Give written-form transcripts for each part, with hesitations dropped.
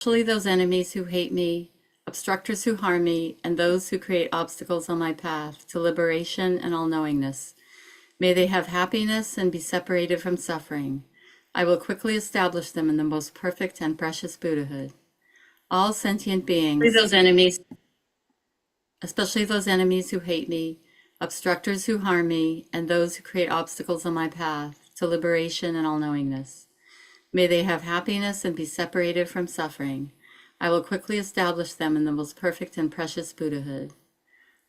especially those enemies who hate me, obstructors who harm me, and those who create obstacles on my path to liberation and all-knowingness. May they have happiness and be separated from suffering. I will quickly establish them in the most perfect and precious Buddhahood. All sentient beings, especially those enemies who hate me, obstructors who harm me, and those who create obstacles on my path to liberation and all-knowingness. May they have happiness and be separated from suffering. I will quickly establish them in the most perfect and precious Buddhahood.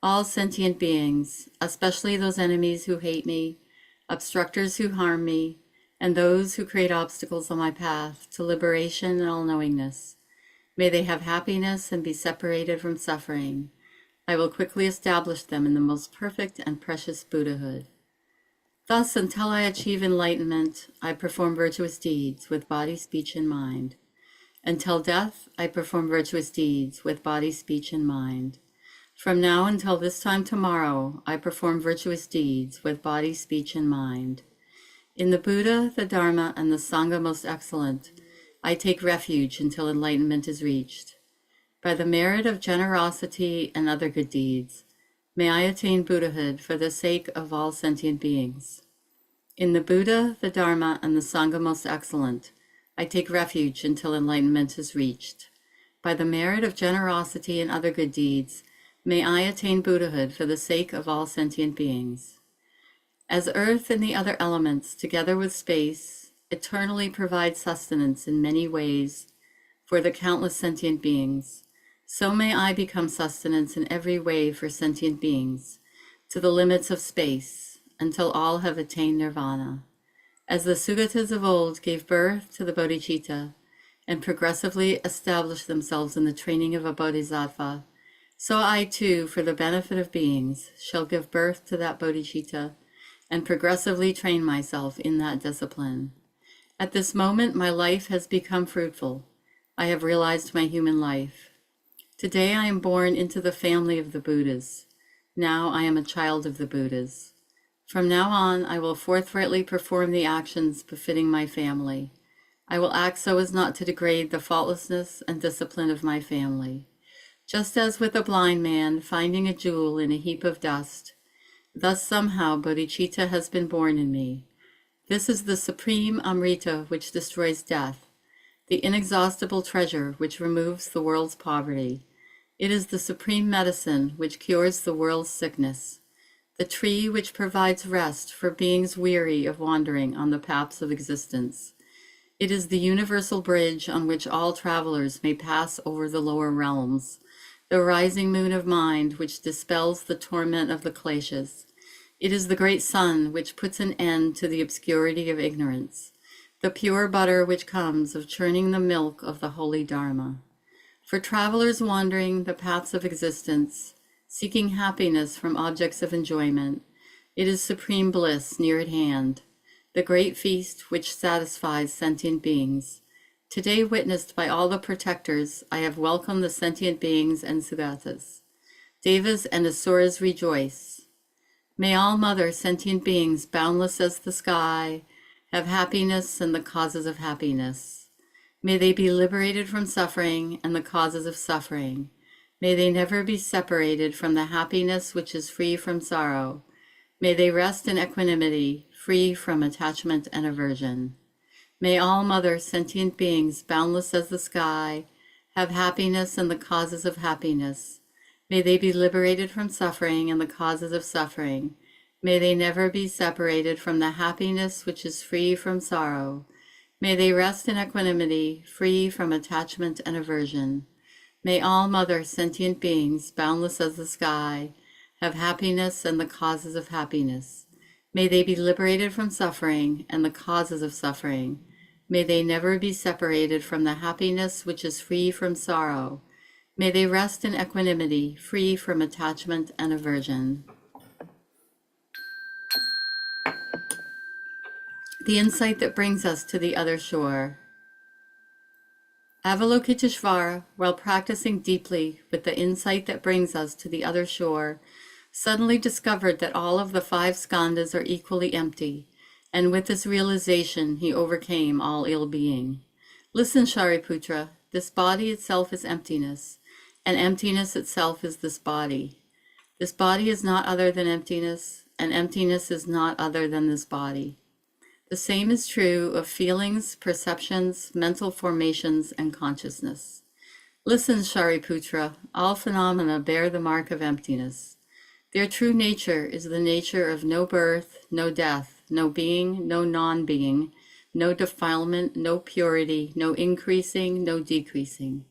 All sentient beings, especially those enemies who hate me, obstructors who harm me, and those who create obstacles on my path to liberation and all-knowingness. May they have happiness and be separated from suffering. I will quickly establish them in the most perfect and precious Buddhahood. Thus, until I achieve enlightenment, I perform virtuous deeds with body, speech, and mind. Until death, I perform virtuous deeds with body, speech, and mind. From now until this time tomorrow, I perform virtuous deeds with body, speech, and mind. In the Buddha, the Dharma, and the Sangha most excellent, I take refuge until enlightenment is reached. By the merit of generosity and other good deeds, may I attain Buddhahood for the sake of all sentient beings. In the Buddha, the Dharma, and the Sangha most excellent, I take refuge until enlightenment is reached. By the merit of generosity and other good deeds, may I attain Buddhahood for the sake of all sentient beings. As earth and the other elements, together with space, eternally provide sustenance in many ways for the countless sentient beings, so may I become sustenance in every way for sentient beings, to the limits of space, until all have attained nirvana. As the Sugatas of old gave birth to the bodhicitta and progressively established themselves in the training of a bodhisattva, so I too, for the benefit of beings, shall give birth to that bodhicitta and progressively train myself in that discipline. At this moment, my life has become fruitful. I have realized my human life. Today I am born into the family of the Buddhas. Now I am a child of the Buddhas. From now on, I will forthrightly perform the actions befitting my family. I will act so as not to degrade the faultlessness and discipline of my family. Just as with a blind man finding a jewel in a heap of dust, thus somehow bodhicitta has been born in me. This is the supreme Amrita which destroys death, the inexhaustible treasure which removes the world's poverty. It is the supreme medicine which cures the world's sickness, the tree which provides rest for beings weary of wandering on the paths of existence. It is the universal bridge on which all travelers may pass over the lower realms, the rising moon of mind which dispels the torment of the kleshas. It is the great sun which puts an end to the obscurity of ignorance, the pure butter which comes of churning the milk of the holy Dharma. For travelers wandering the paths of existence, seeking happiness from objects of enjoyment, it is supreme bliss near at hand, the great feast which satisfies sentient beings. Today witnessed by all the protectors, I have welcomed the sentient beings and Sugatas. Devas and Asuras rejoice. May all mother sentient beings, boundless as the sky, have happiness and the causes of happiness. May they be liberated from suffering and the causes of suffering. May they never be separated from the happiness which is free from sorrow. May they rest in equanimity, free from attachment and aversion. May all mother sentient beings, boundless as the sky, have happiness and the causes of happiness. May they be liberated from suffering and the causes of suffering. May they never be separated from the happiness which is free from sorrow. May they rest in equanimity, free from attachment and aversion. May all mother sentient beings, boundless as the sky, have happiness and the causes of happiness. May they be liberated from suffering and the causes of suffering. May they never be separated from the happiness which is free from sorrow. May they rest in equanimity, free from attachment and aversion. The insight that brings us to the other shore. Avalokiteshvara, while practicing deeply with the insight that brings us to the other shore, suddenly discovered that all of the 5 skandhas are equally empty, and with this realization he overcame all ill-being. Listen, Shariputra, This body itself is emptiness, and emptiness itself is this body. This body is not other than emptiness, and emptiness is not other than this body. The same is true of feelings, perceptions, mental formations, and consciousness. Listen, Shariputra, all phenomena bear the mark of emptiness. Their true nature is the nature of no birth, no death, no being, no non-being, no defilement, no purity, no increasing, no decreasing.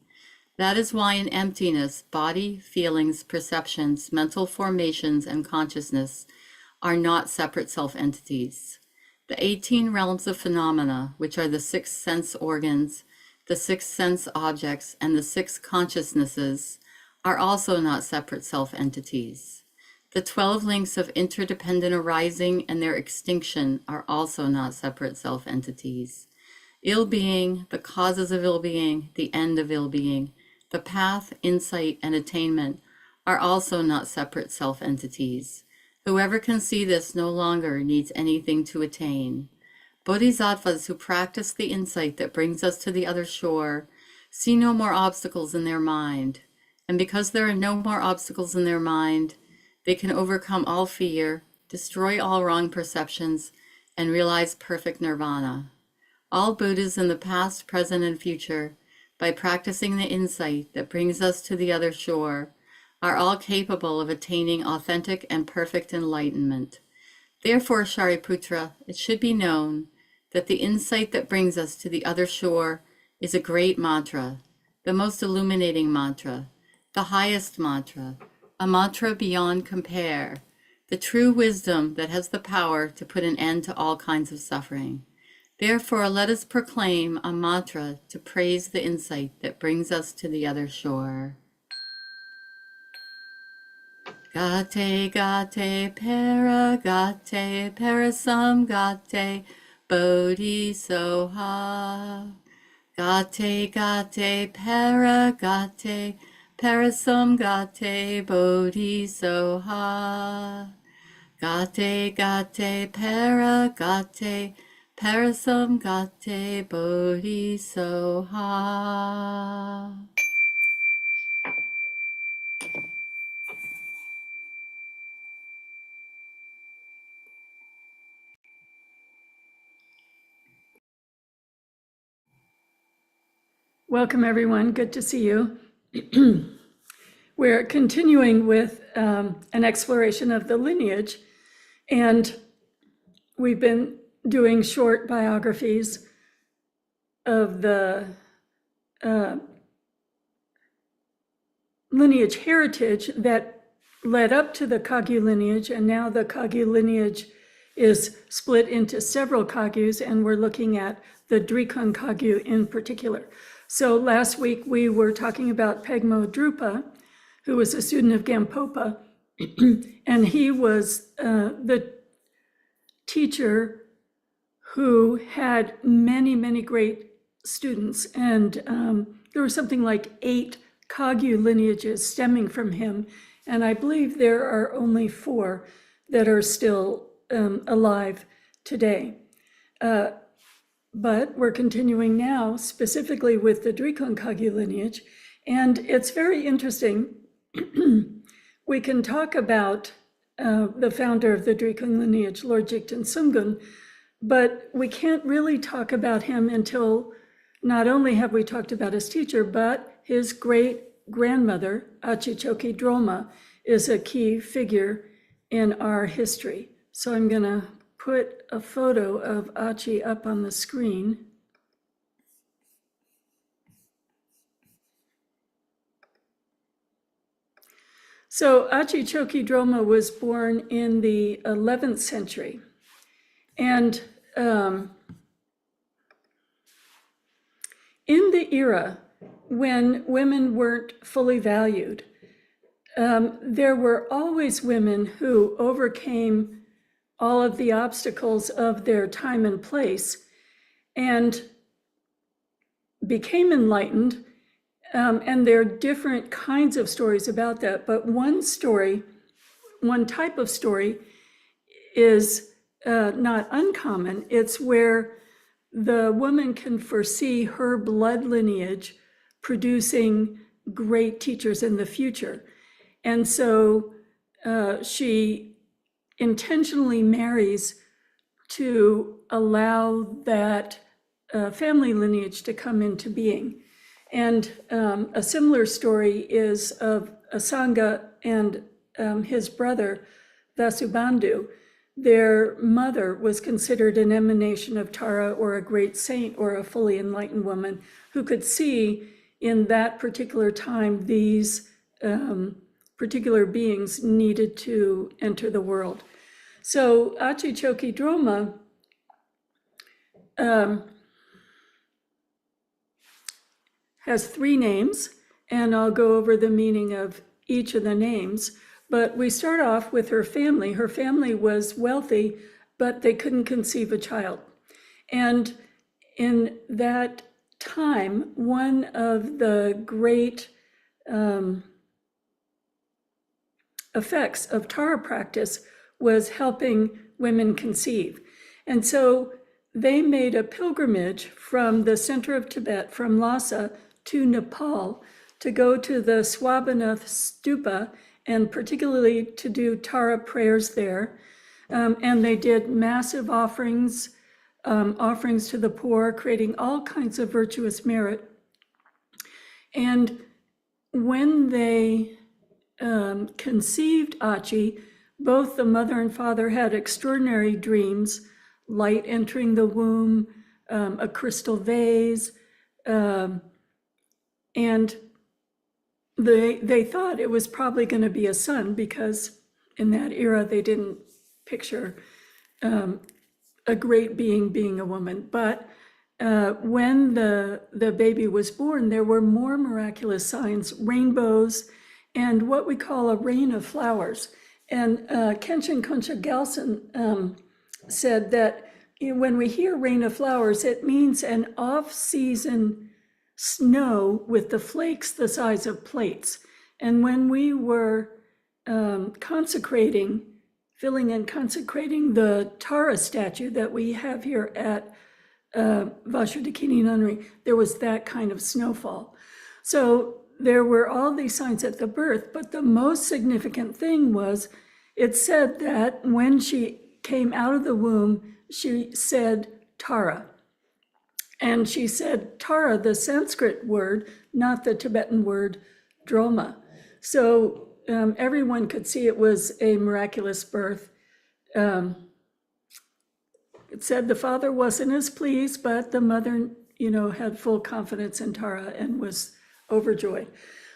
That is why in emptiness, body, feelings, perceptions, mental formations, and consciousness are not separate self-entities. The 18 realms of phenomena, which are the 6 sense organs, the 6 sense objects, and the 6 consciousnesses, are also not separate self-entities. The 12 links of interdependent arising and their extinction are also not separate self-entities. Ill-being, the causes of ill-being, the end of ill-being, the path, insight, and attainment are also not separate self-entities. Whoever can see this no longer needs anything to attain. Bodhisattvas who practice the insight that brings us to the other shore see no more obstacles in their mind. And because there are no more obstacles in their mind, they can overcome all fear, destroy all wrong perceptions, and realize perfect nirvana. All Buddhas in the past, present, and future, by practicing the insight that brings us to the other shore, are all capable of attaining authentic and perfect enlightenment. Therefore, Shariputra, it should be known that the insight that brings us to the other shore is a great mantra, the most illuminating mantra, the highest mantra, a mantra beyond compare, the true wisdom that has the power to put an end to all kinds of suffering. Therefore, let us proclaim a mantra to praise the insight that brings us to the other shore. Gate, gate, para, gate, parasam, gate, bodhi soha. Gate, gate, para, gate, parasam, gate, bodhi soha. Gate, gate, para, gate, parasam, gate, bodhi soha. Welcome, everyone. Good to see you. We're continuing with an exploration of the lineage, and we've been doing short biographies of the lineage heritage that led up to the Kagyu lineage, and now the Kagyu lineage is split into several Kagyus, and we're looking at the Drikung Kagyu in particular. So last week we were talking about Pegmo Drupa, who was a student of Gampopa, and he was the teacher who had many, many great students. And there were something like 8 Kagyu lineages stemming from him. And I believe there are only 4 that are still alive today. But we're continuing now specifically with the Drikung Kagyu lineage. And it's very interesting. We can talk about the founder of the Drikung lineage, Lord Jigten Sumgun, but we can't really talk about him until not only have we talked about his teacher, but his great-grandmother, Achi Choki Droma, is a key figure in our history. So I'm going to put a photo of Achi up on the screen. So Achi Choki Droma was born in the 11th century. And in the era when women weren't fully valued, there were always women who overcame all of the obstacles of their time and place and became enlightened. And there are different kinds of stories about that. But one type of story is not uncommon. It's where the woman can foresee her blood lineage producing great teachers in the future. And so she intentionally marries to allow that family lineage to come into being. And a similar story is of Asanga and his brother, Vasubandhu. Their mother was considered an emanation of Tara, or a great saint, or a fully enlightened woman who could see in that particular time these particular beings needed to enter the world. So Achi Choki Droma has 3 names, and I'll go over the meaning of each of the names. But we start off with her family. Her family was wealthy, but they couldn't conceive a child. And in that time, one of the great effects of Tara practice was helping women conceive. And so they made a pilgrimage from the center of Tibet, from Lhasa to Nepal, to go to the Swabanath Stupa, and particularly to do Tara prayers there. And they did massive offerings to the poor, creating all kinds of virtuous merit. And when they conceived Achi, both the mother and father had extraordinary dreams: light entering the womb, a crystal vase, and they thought it was probably going to be a son, because in that era they didn't picture a great being a woman. But when the baby was born, there were more miraculous signs, rainbows, and what we call a rain of flowers. And Kenshin Koncha Galsen said that when we hear rain of flowers, it means an off-season snow with the flakes the size of plates. And when we were filling and consecrating the Tara statue that we have here at Vajradakini Nunnery, there was that kind of snowfall. So there were all these signs at the birth, but the most significant thing was, it said that when she came out of the womb, she said Tara. And she said Tara, the Sanskrit word, not the Tibetan word Droma. So everyone could see it was a miraculous birth. It said the father wasn't as pleased, but the mother, had full confidence in Tara and was overjoyed.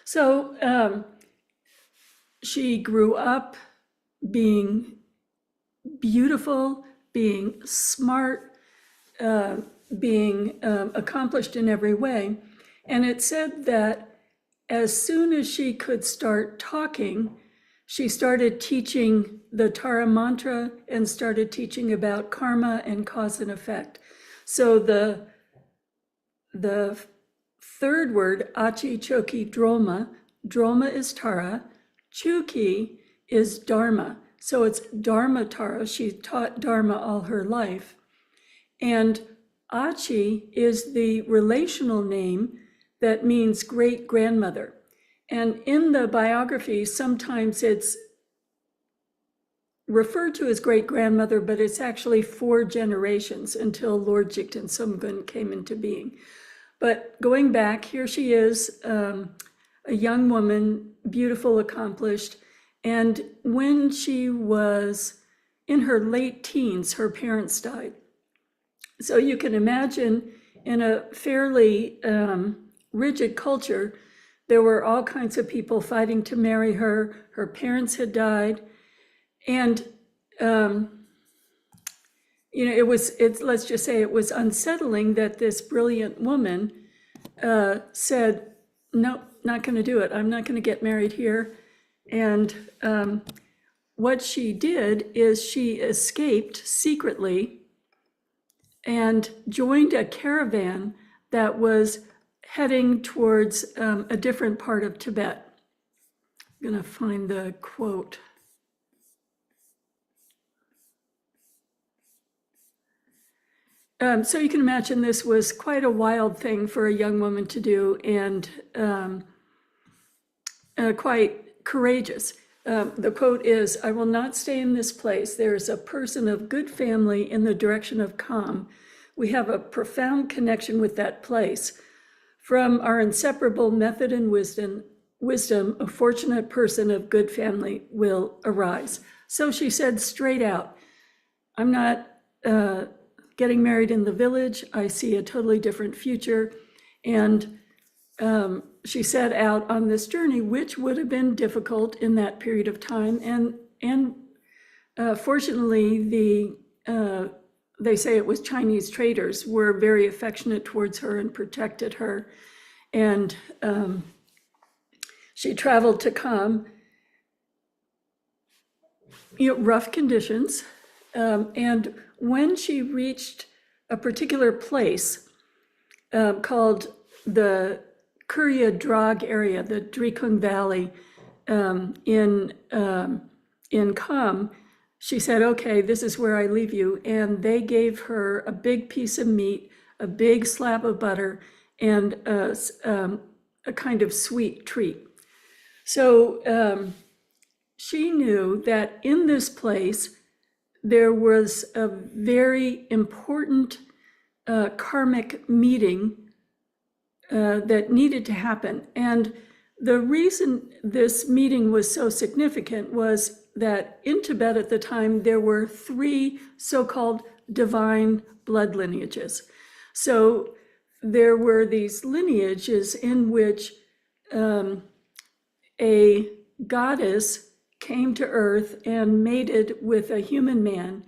So she grew up being beautiful, being smart, being accomplished in every way. And it said that as soon as she could start talking, she started teaching the Tara mantra and started teaching about karma and cause and effect. So the third word, Achi Choki Droma, Droma is Tara, Chuki is Dharma. So it's Dharma Tara. She taught Dharma all her life. And Achi is the relational name that means great grandmother. And in the biography, sometimes it's referred to as great grandmother, but it's actually 4 generations until Lord Jigten Sumgun came into being. But going back, here she is, a young woman, beautiful, accomplished. And when she was in her late teens, her parents died. So you can imagine, in a fairly rigid culture, there were all kinds of people fighting to marry her. Her parents had died. And, let's just say it was unsettling that this brilliant woman said, no, not going to do it. I'm not going to get married here. And what she did is she escaped secretly and joined a caravan that was heading towards a different part of Tibet. I'm going to find the quote. So you can imagine this was quite a wild thing for a young woman to do, and quite courageous. The quote is, "I will not stay in this place. There is a person of good family in the direction of Kham. We have a profound connection with that place. From our inseparable method and wisdom, a fortunate person of good family will arise." So she said straight out, I'm not getting married in the village. I see a totally different future. And she set out on this journey, which would have been difficult in that period of time. And fortunately, they say it was Chinese traders were very affectionate towards her and protected her. And she traveled to Kham, rough conditions. And when she reached a particular place called the Kurya Drog area, the Drikung Valley in Kham, she said, okay, this is where I leave you. And they gave her a big piece of meat, a big slab of butter, and a kind of sweet treat. So she knew that in this place, there was a very important karmic meeting that needed to happen. And the reason this meeting was so significant was that in Tibet at the time, there were 3 so-called divine blood lineages. So there were these lineages in which a goddess came to earth and mated with a human man,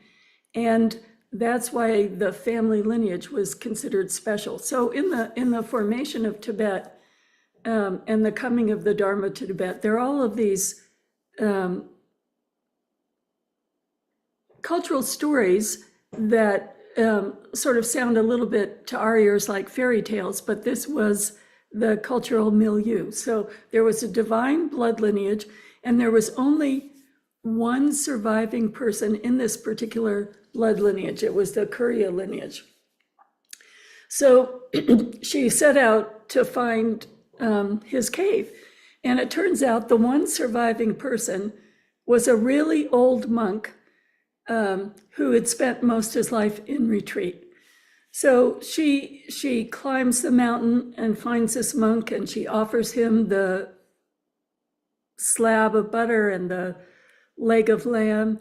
and that's why the family lineage was considered special. So in the formation of Tibet and the coming of the Dharma to Tibet, there are all of these cultural stories that sort of sound a little bit to our ears like fairy tales, but this was the cultural milieu. So there was a divine blood lineage, and there was only one surviving person in this particular blood lineage. It was the Kurya lineage. So she set out to find his cave. And it turns out the one surviving person was a really old monk who had spent most of his life in retreat. So she climbs the mountain and finds this monk, and she offers him the slab of butter and the leg of lamb,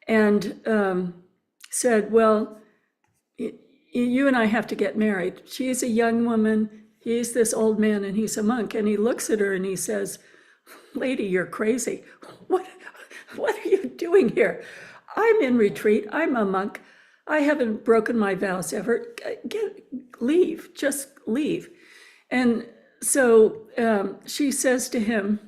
and said, well, you and I have to get married. She's a young woman, he's this old man, and he's a monk. And he looks at her and he says, lady, you're crazy. What are you doing here? I'm in retreat, I'm a monk. I haven't broken my vows ever. Leave, just leave. And so she says to him,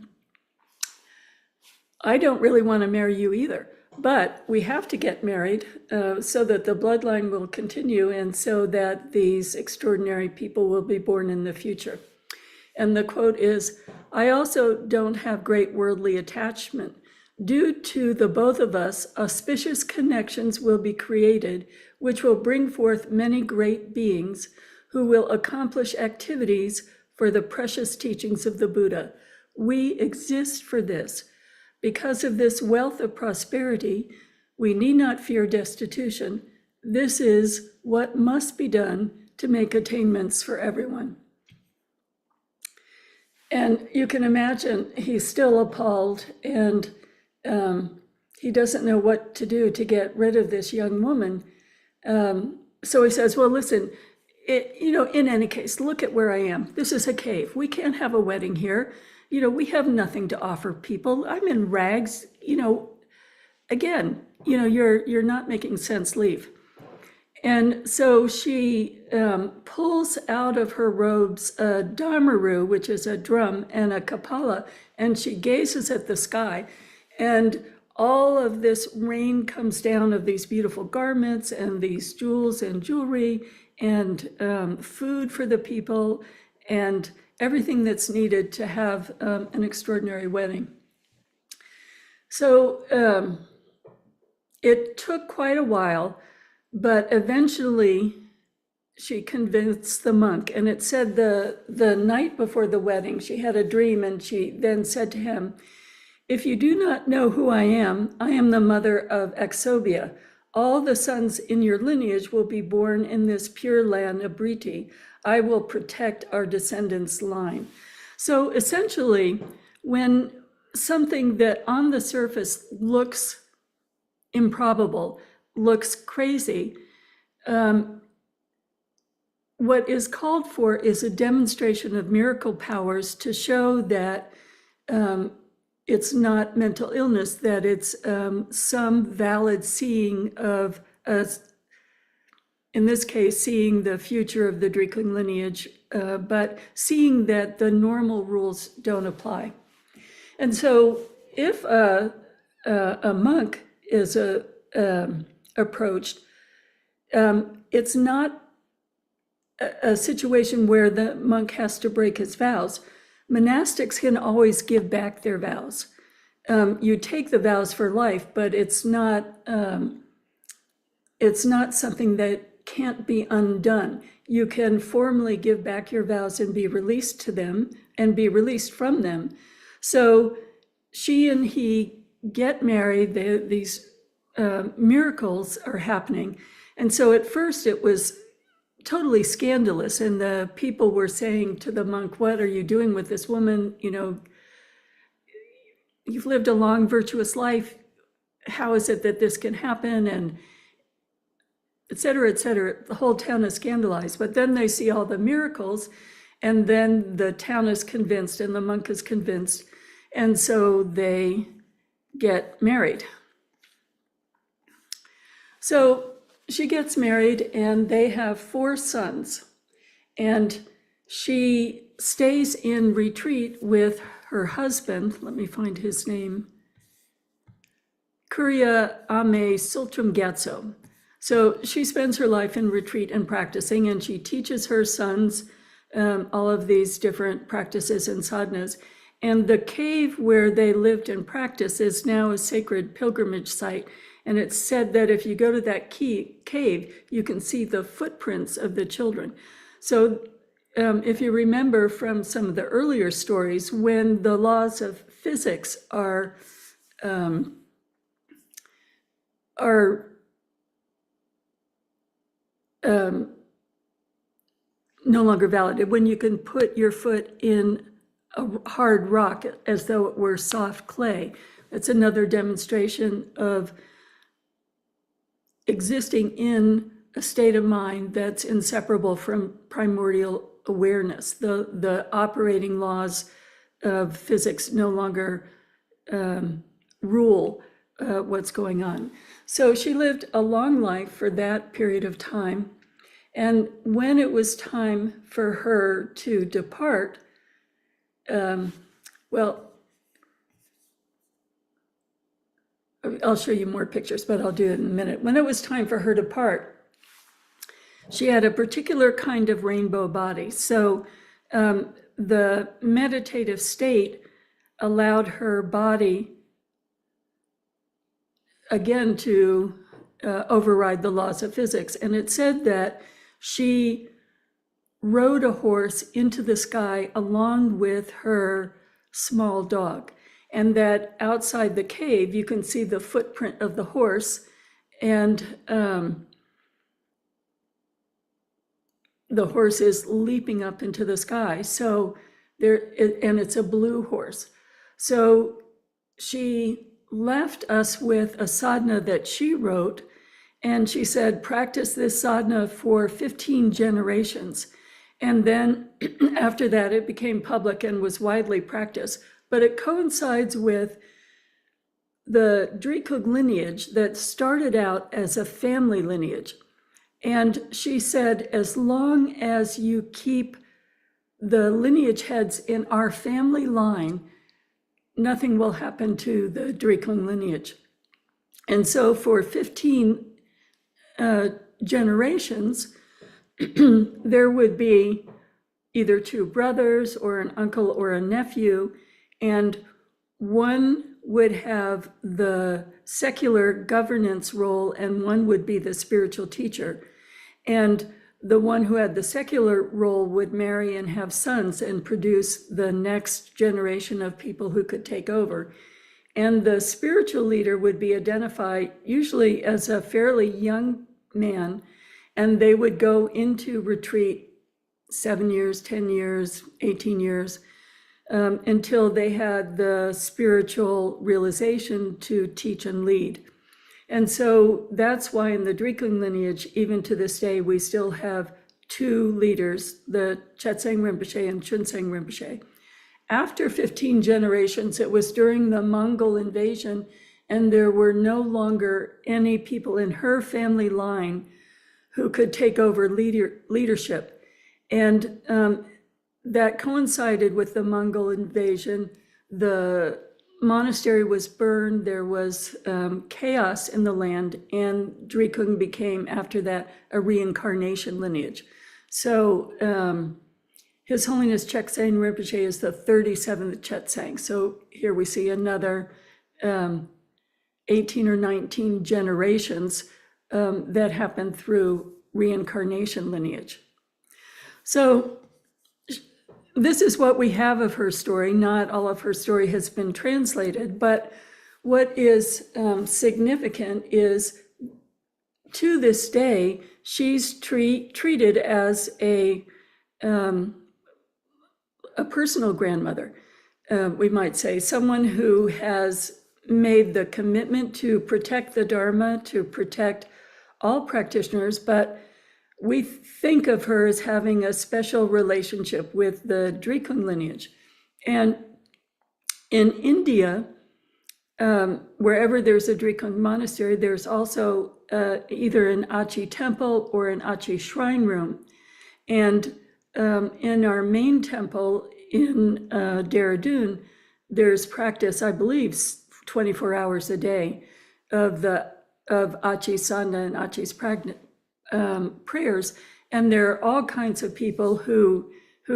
I don't really want to marry you either, but we have to get married so that the bloodline will continue and so that these extraordinary people will be born in the future. And the quote is, I also don't have great worldly attachment. Due to the both of us, auspicious connections will be created, which will bring forth many great beings who will accomplish activities for the precious teachings of the Buddha. We exist for this. Because of this wealth of prosperity, we need not fear destitution. This is what must be done to make attainments for everyone. And you can imagine he's still appalled, and he doesn't know what to do to get rid of this young woman. So he says, well, listen, in any case, look at where I am. This is a cave. We can't have a wedding here. We have nothing to offer people. I'm in rags. Again, you're not making sense. Leave. And so she pulls out of her robes a dharmaru, which is a drum, and a kapala, and she gazes at the sky. And all of this rain comes down of these beautiful garments and these jewels and jewelry and food for the people and everything that's needed to have an extraordinary wedding. So it took quite a while, but eventually she convinced the monk. And it said the night before the wedding, she had a dream, and she then said to him, "If you do not know who I am the mother of Exobia. All the sons in your lineage will be born in this pure land of Briti. I will protect our descendants' line." So essentially, when something that on the surface looks improbable, looks crazy, what is called for is a demonstration of miracle powers to show that it's not mental illness, that it's some valid seeing of, in this case, seeing the future of the Driekling lineage, but seeing that the normal rules don't apply. And so if a monk is approached, it's not a situation where the monk has to break his vows. Monastics can always give back their vows. You take the vows for life, but it's not something that can't be undone. You can formally give back your vows and be released to them and be released from them. So she and he get married. These miracles are happening. And so at first it was totally scandalous. And the people were saying to the monk, "What are you doing with this woman? You know, you've lived a long, virtuous life. How is it that this can happen?" And et cetera, et cetera. The whole town is scandalized. But then they see all the miracles, and then the town is convinced and the monk is convinced. And so they get married. So she gets married, and they have 4 sons. And she stays in retreat with her husband. Let me find his name. Kurya Ame Sultram Gatso. So she spends her life in retreat and practicing, and she teaches her sons all of these different practices and sadhanas. And the cave where they lived and practiced is now a sacred pilgrimage site. And it's said that if you go to that cave, you can see the footprints of the children. So if you remember from some of the earlier stories, when the laws of physics are no longer valid, when you can put your foot in a hard rock as though it were soft clay, it's another demonstration of existing in a state of mind that's inseparable from primordial awareness. The operating laws of physics no longer rule what's going on. So she lived a long life for that period of time. And when it was time for her to depart, well, I'll show you more pictures, but I'll do it in a minute. When it was time for her to depart, she had a particular kind of rainbow body. So the meditative state allowed her body, again, to override the laws of physics. And it said that she rode a horse into the sky along with her small dog. And that outside the cave, you can see the footprint of the horse, and the horse is leaping up into the sky. So and it's a blue horse. So she left us with a sadhana that she wrote, and she said, practice this sadhana for 15 generations. And then after that, it became public and was widely practiced. But it coincides with the Driekling lineage that started out as a family lineage. And she said, as long as you keep the lineage heads in our family line, nothing will happen to the Driekling lineage. And so for 15 generations, there would be either 2 brothers or an uncle or a nephew, and one would have the secular governance role and one would be the spiritual teacher. And the one who had the secular role would marry and have sons and produce the next generation of people who could take over. And the spiritual leader would be identified usually as a fairly young man, and they would go into retreat 7 years, 10 years, 18 years, until they had the spiritual realization to teach and lead. And so that's why in the Drikung lineage, even to this day, we still have two leaders, the Chetseng Rinpoche and Chunseng Rinpoche. After 15 generations, it was during the Mongol invasion, and there were no longer any people in her family line who could take over leadership. And that coincided with the Mongol invasion. The monastery was burned, there was chaos in the land, and Drikung became, after that, a reincarnation lineage. So His Holiness Chetseng Rinpoche is the 37th Chetseng. So here we see another 18 or 19 generations that happened through reincarnation lineage. So this is what we have of her story. Not all of her story has been translated, but what is significant is, to this day, she's treated as a personal grandmother, we might say, someone who has made the commitment to protect the Dharma, to protect all practitioners, but we think of her as having a special relationship with the Drikung lineage. And in India, wherever there's a Drikung monastery, there's also either an Achi temple or an Achi shrine room. And in our main temple in Dehradun, there's practice, I believe, 24 hours a day of Achi Sanda and Achi's prayers, and there are all kinds of people who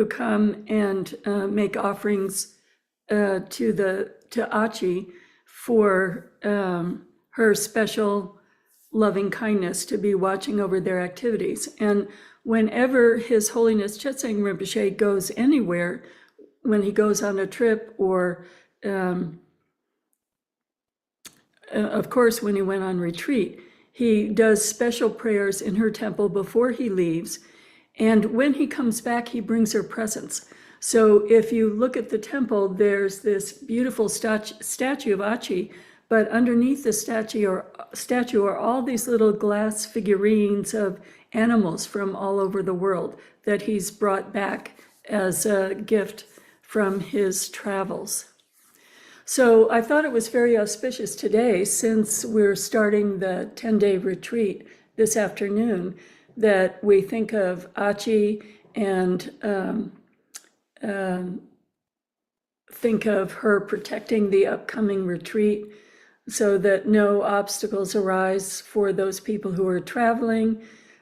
come and make offerings to Achi for her special loving kindness to be watching over their activities. And whenever His Holiness Chetseng Rinpoche goes anywhere, when he goes on a trip, or of course when he went on retreat, he does special prayers in her temple before he leaves. And when he comes back, he brings her presents. So if you look at the temple, there's this beautiful statue of Achi, but underneath the statue are all these little glass figurines of animals from all over the world that he's brought back as a gift from his travels. So I thought it was very auspicious today, since we're starting the 10-day retreat this afternoon, that we think of Achi and think of her protecting the upcoming retreat so that no obstacles arise for those people who are traveling,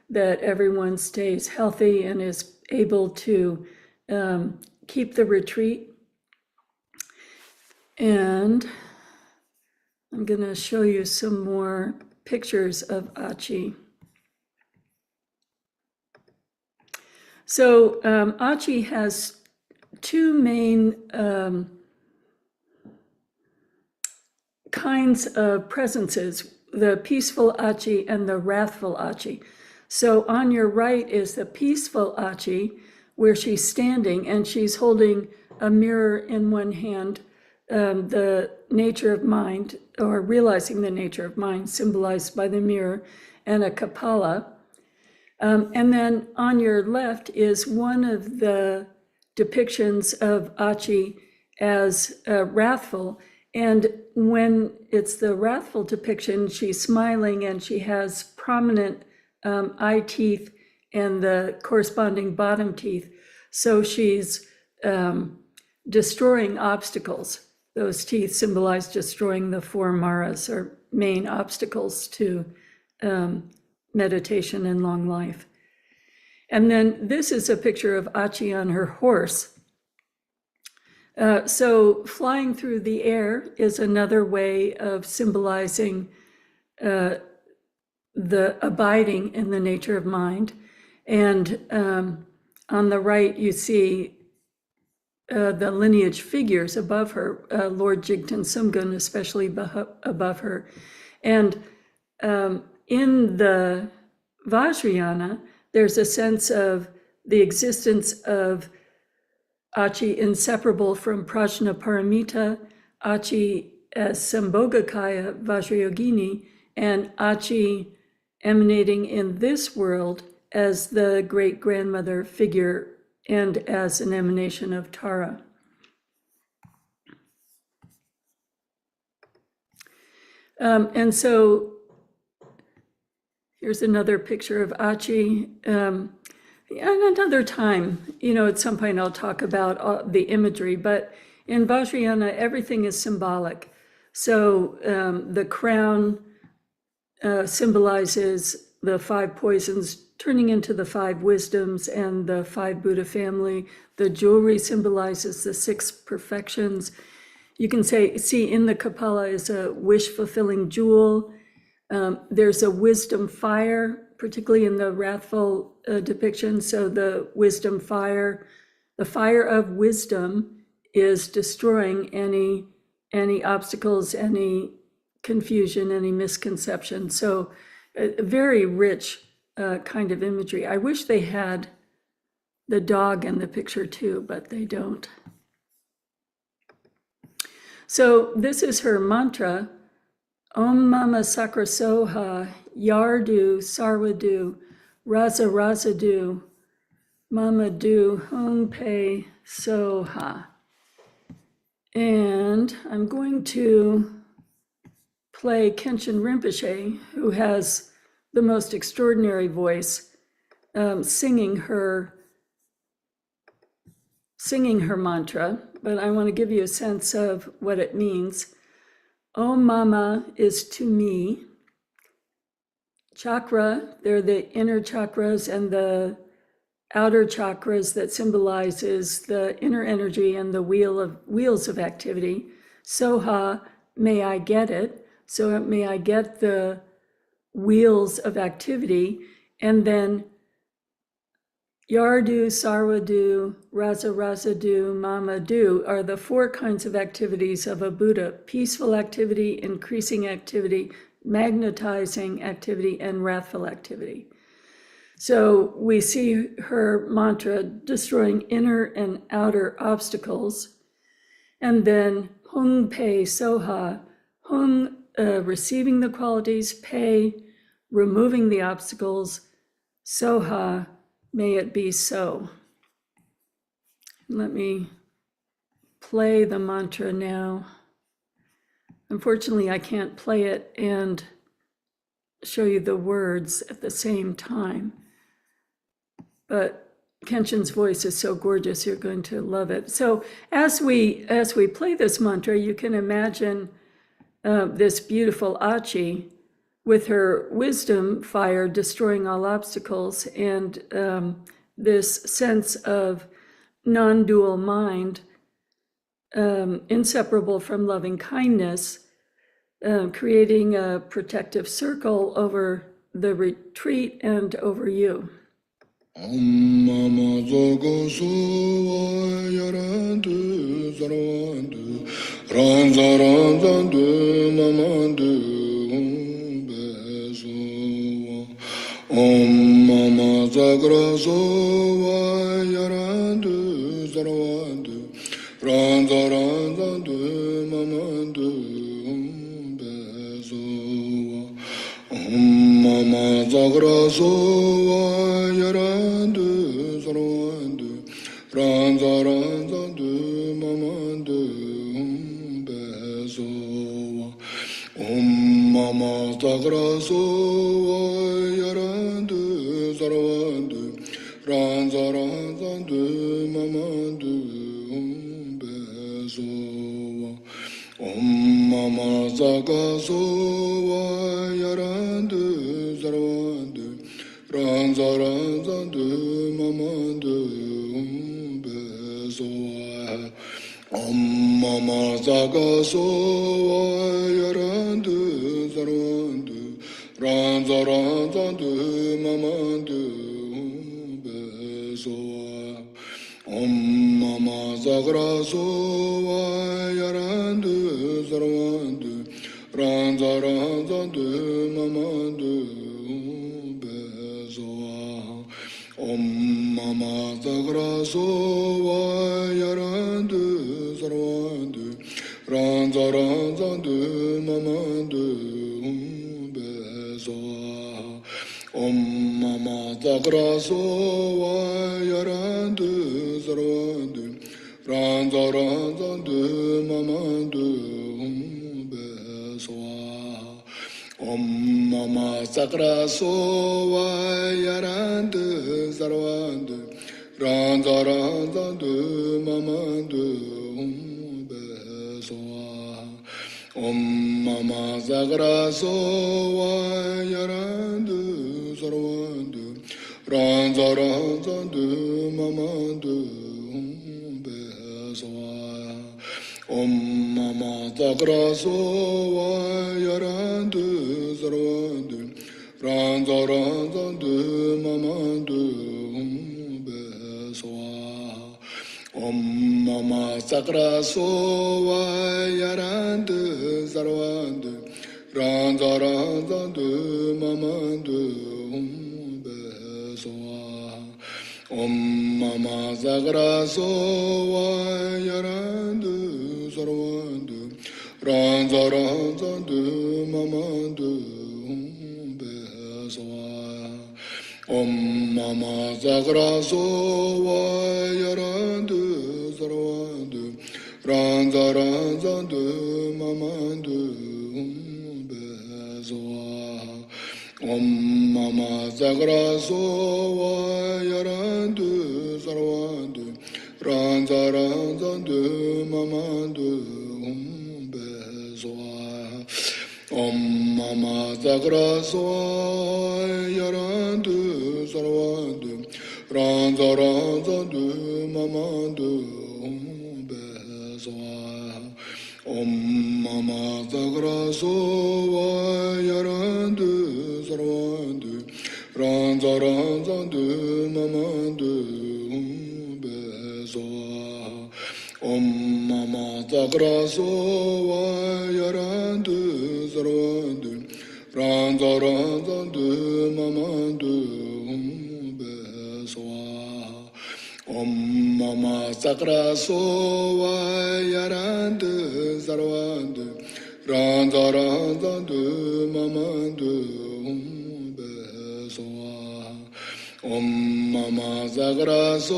that everyone stays healthy and is able to keep the retreat. And I'm going to show you some more pictures of Achi. So Achi has two main kinds of presences, the peaceful Achi and the wrathful Achi. So on your right is the peaceful Achi, where she's standing and she's holding a mirror in one hand, the nature of mind, or realizing the nature of mind, symbolized by the mirror, and a Kapala. And then on your left is one of the depictions of Achi as wrathful. And when it's the wrathful depiction, she's smiling and she has prominent eye teeth and the corresponding bottom teeth. So she's destroying obstacles. Those teeth symbolize destroying the four maras, or main obstacles to meditation and long life. And then this is a picture of Achi on her horse. So flying through the air is another way of symbolizing the abiding in the nature of mind. And on the right, you see the lineage figures above her, Lord Jigten Sumgun, especially above her. And in the Vajrayana, there's a sense of the existence of Achi inseparable from Prajna Paramita, Achi as Sambhogakaya Vajrayogini, and Achi emanating in this world as the great-grandmother figure and as an emanation of Tara. And so here's another picture of Achi. Another time, at some point I'll talk about the imagery, but in Vajrayana, everything is symbolic. So the crown symbolizes the 5 poisons turning into the 5 wisdoms and the 5 Buddha family. The jewelry symbolizes the 6 perfections. You can see in the Kapala is a wish-fulfilling jewel. There's a wisdom fire, particularly in the wrathful depiction. So the wisdom fire, the fire of wisdom is destroying any obstacles, any confusion, any misconception. So a very rich kind of imagery. I wish they had the dog in the picture too, but they don't. So this is her mantra. Om Mama Sakra Soha, Yardu, Sarwadu, Raza Razadu, Mama Du, Hong Pei Soha. And I'm going to play Kenshin Rinpoche, who has the most extraordinary voice, singing her mantra, but I want to give you a sense of what it means. Om Mama is to me. Chakra, they're the inner chakras and the outer chakras that symbolizes the inner energy and the wheels of activity. Soha, may I get it. So may I get the wheels of activity. And then Yardu, Sarwadu, Raza Razadu, Mama Du are the 4 kinds of activities of a Buddha: peaceful activity, increasing activity, magnetizing activity, and wrathful activity. So we see her mantra destroying inner and outer obstacles. And then Hung Pei Soha, Hung receiving the qualities, Pei removing the obstacles, Soha, may it be so. Let me play the mantra now. Unfortunately, I can't play it and show you the words at the same time. But Kenshin's voice is so gorgeous, you're going to love it. So as we play this mantra, you can imagine this beautiful Achi with her wisdom fire destroying all obstacles, and this sense of non-dual mind, inseparable from loving kindness, creating a protective circle over the retreat and over you. Om Mama Zogo Soa Yarandu Zarandu Ranza Ranzandu Mamandu Besoa Om Mama Zagra Soa Yarandu Zarandu Ranza Ranzandu Mamandu Besoa Om Mama Zagra Soa Yarandu Zarandu Ranza Ranzandu Mamandu Besoa Om Mama Zagra Soa Yarandu Zarandu Ranza Ranzandu Mamandu Besoa Om Mama Zaga Soa Yarandu Zarandu Ranza Ranzandu Mamandu Besoa Om Mama Zaga Soa Yarandu Zarandu Ranza Ranzandu Mamandu Sagraso Yarandu Zarwandu Ranza Ranza de Mamandu Bezoa Om Mama Sagraso Yarandu Zarwandu Ranza Ranza de Mamandu Bezoa Om Mama Sagraso Yarandu Zarwandu Ranza Ranza de Mamandu Bezoa Om Mama Sagraso Yarandu Zarwandu Ranza Ranza de Mamandu Bezoa Om Mama Sagraso Yarandu Zarwandu Ranza Ranza de Mamandu Bezoa Om Mama Sagraso Yarandu Zarwandu Ranza Ranza de Mamandu Bezoa Om Mama Sagraso Yarandu Zarwandu Ranza Ranza de Mamandu Bezoa Om Mama Sagraso Yarandu Zarwandu Ranza Ranza de Mamandu Bezoa Om Mama Sagraso Yarandu Zarwandu Ranza Ranza de Mamandu Bezoa Om Mama Sagraso Yarandu Zarwandu Ranza Ranza de Mamandu Bezoa Om Mama Sagraso Yarandu Zarwandu Ranza Ranza de Mamandu Bezoa Om Mama Sagraso Yarandu Zarwandu Ranza Ranza de Mamandu Bezoa Om Mama Sagraso Yarandu Zarwandu Ranza Ranza de Mamandu Bezoa Om Mama Sagraso Yarandu Zarwandu Ranza Ranza de Mamandu Bezoa Om Mama Sagraso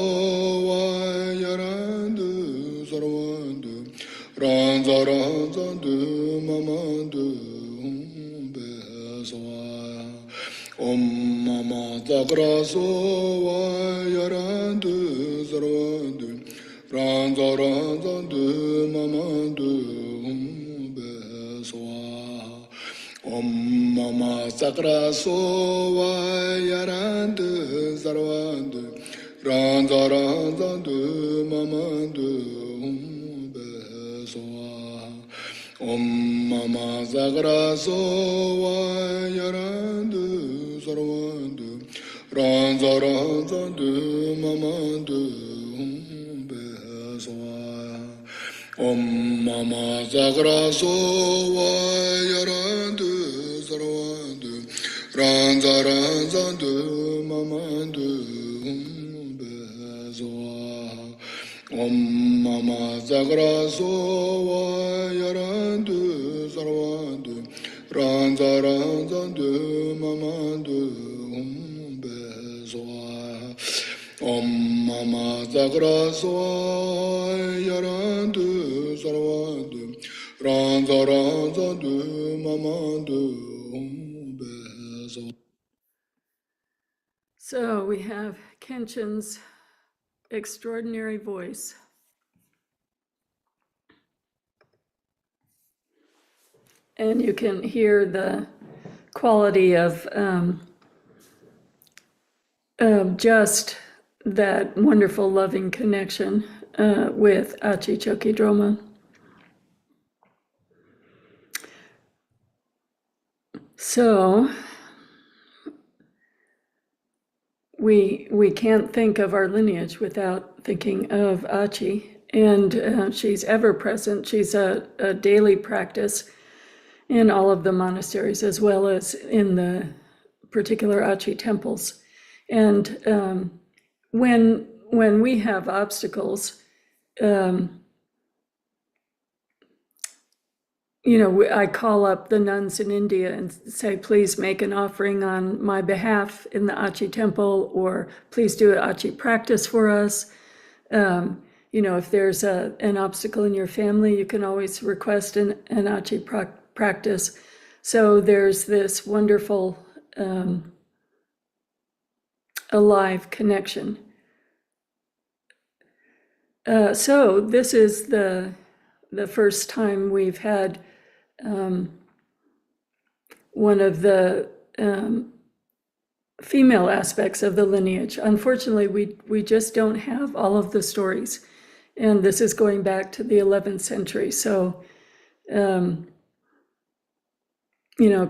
Yarandu Zarwandu Ranza Ranza de Mamandu Bezoa Om Mama Sagraso Yarandu Zarwandu Ranza Ranza de Mamandu Bezoa Om Mama Sagraso Yarandu Zarwandu Ranza Ranza de Mamandu Bezoa Om Mama Sagraso Yarandu Zarwandu Ranza Ranza de Mamandu Bezoa Om Mama Sagraso Yarandu Zarwandu Ranza Ranza de Mamandu Bezoa Om Mama Sagraso Yarandu Zarwandu Ranza Ranza de Mamandu Bezoa Om Mama Sagraso Yarandu Zarwandu Ranza Ranza de Mamandu Bezoa So we have Kenshin's extraordinary voice. And you can hear the quality of just that wonderful, loving connection with Achi Chokidroma. So we can't think of our lineage without thinking of Achi and she's ever present. She's a daily practice in all of the monasteries, as well as in the particular Achi temples. And when we have obstacles, I call up the nuns in India and say, please make an offering on my behalf in the Achi temple, or please do an Achi practice for us. If there's an obstacle in your family, you can always request an Achi practice. So there's this wonderful alive connection. So this is the first time we've had one of the female aspects of the lineage. Unfortunately, we just don't have all of the stories. And this is going back to the 11th century. So,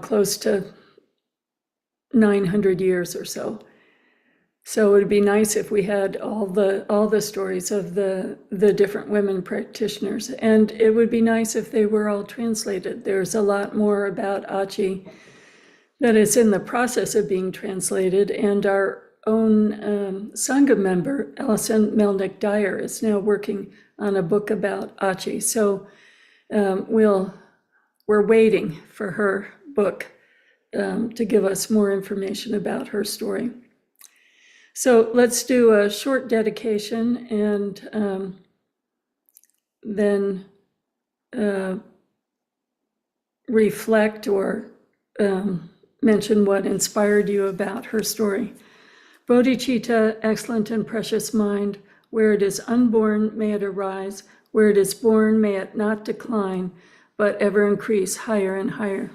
close to 900 years or so. So it would be nice if we had all the stories of the different women practitioners, and it would be nice if they were all translated. There's a lot more about Achi that is in the process of being translated, and our own Sangha member, Alison Melnick Dyer, is now working on a book about Achi. So we're waiting for her book to give us more information about her story. So let's do a short dedication and then reflect or mention what inspired you about her story. Bodhicitta, excellent and precious mind, where it is unborn, may it arise. Where it is born, may it not decline, but ever increase higher and higher.